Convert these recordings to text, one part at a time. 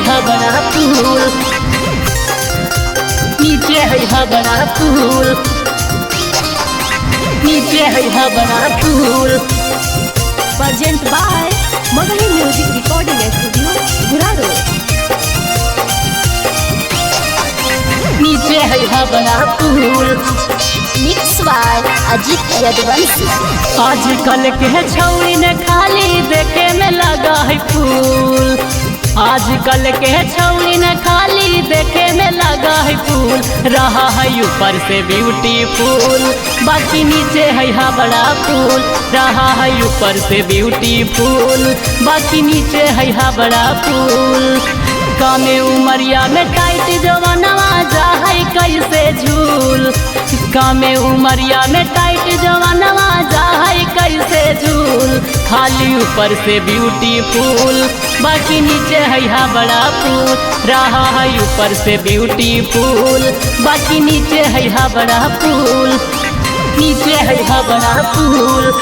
बड़ा पुल, नीचे है बड़ा पुल, नीचे है बड़ा पुल। Present by Magahi music recording studio Guraro. नीचे है बड़ा पुल, मिक्स बाय अजीत यदुवंशी। आजकल के छौरी ने खाली देखे में लगा है फूल, आजकल के छौरी ने खाली देखे में लगा है फूल। रहा है ऊपर से ब्यूटीफुल, बाकी नीचे है बड़ा फूल। रहा है ऊपर से ब्यूटीफुल, बाकी नीचे है बड़ा फूल। कामे उमरिया में टाइट जवानवा जा है कैसे झूल, कामे उमरिया में टाइट जवानवा जा है कैसे झूल। खाली ऊपर से ब्यूटीफुल, बाकी नीचे है बड़ा फूल। रहा है ऊपर से ब्यूटीफुल, बाकी नीचे है बड़ा फूल, नीचे है बड़ा फूल,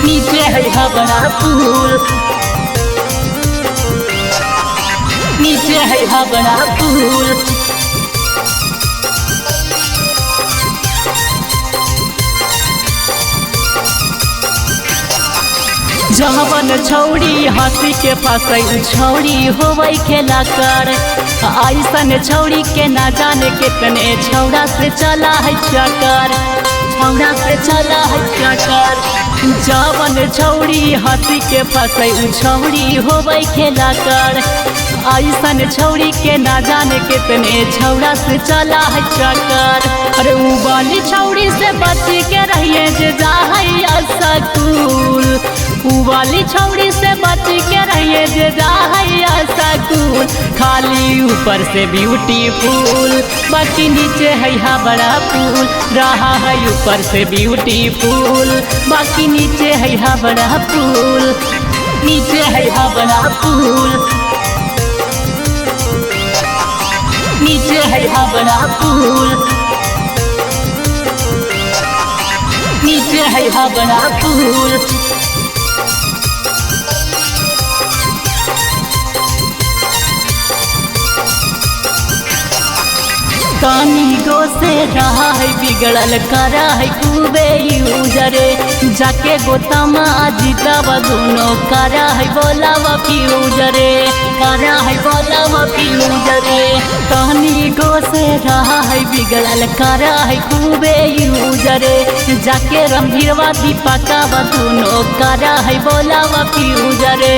नीचे है बड़ा फूल, नीचे है बड़ा फूल। जवन छौड़ी हंसी के फंसै छौड़ी होवै खेला कर। ऐसन छौड़ी के ना जाने कितने छौड़ा से चला है चक्कर, छौड़ा से चला है चक्कर। जवन छौड़ी हंसी के फंसै छौड़ी होवै खेला कर। ऐसन छौड़ी के ना जाने कितने छौड़ा से चला है चक्कर। अरे उ वाली छौड़ी से बच के रहिए जे जा है स्कूल, उ वाली छौड़ी से बच के रहिए जे जा है स्कूल। खाली ऊपर से ब्यूटीफुल, बाकी नीचे है बड़ा फूल। रहा है ऊपर से ब्यूटीफुल, बाकी नीचे है बड़ा फूल, नीचे है बड़ा फूल, नीचे है बड़ा फूल, नीचे है बड़ा फूल। कानी गो से रहा है बिगड़ल करा है खूबे यूजरे। जाके गोतमा जीतब दोनों करा है बोलावा फ्यूजरे, करा है बोलावा फ्यूजरे। कानी गो से रहा है बिगड़ल करा है खूबे यूजरे। जाके रंभीरवा दीपका दोनों करा है बोलावा फ्यूजरे।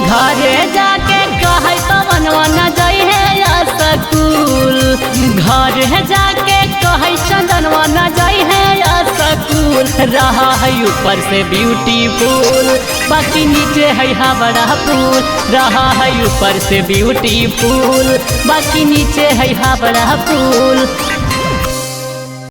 घरे जाके कहे पवनवा न जाई है स्कूल, घर है जाके कहे चंदनवा न जाई है स्कूल। रहा है ऊपर से ब्यूटीफुल, बाकी नीचे है बड़ा फूल। रहा है ऊपर से ब्यूटीफुल, बाकी नीचे है बड़ा फूल।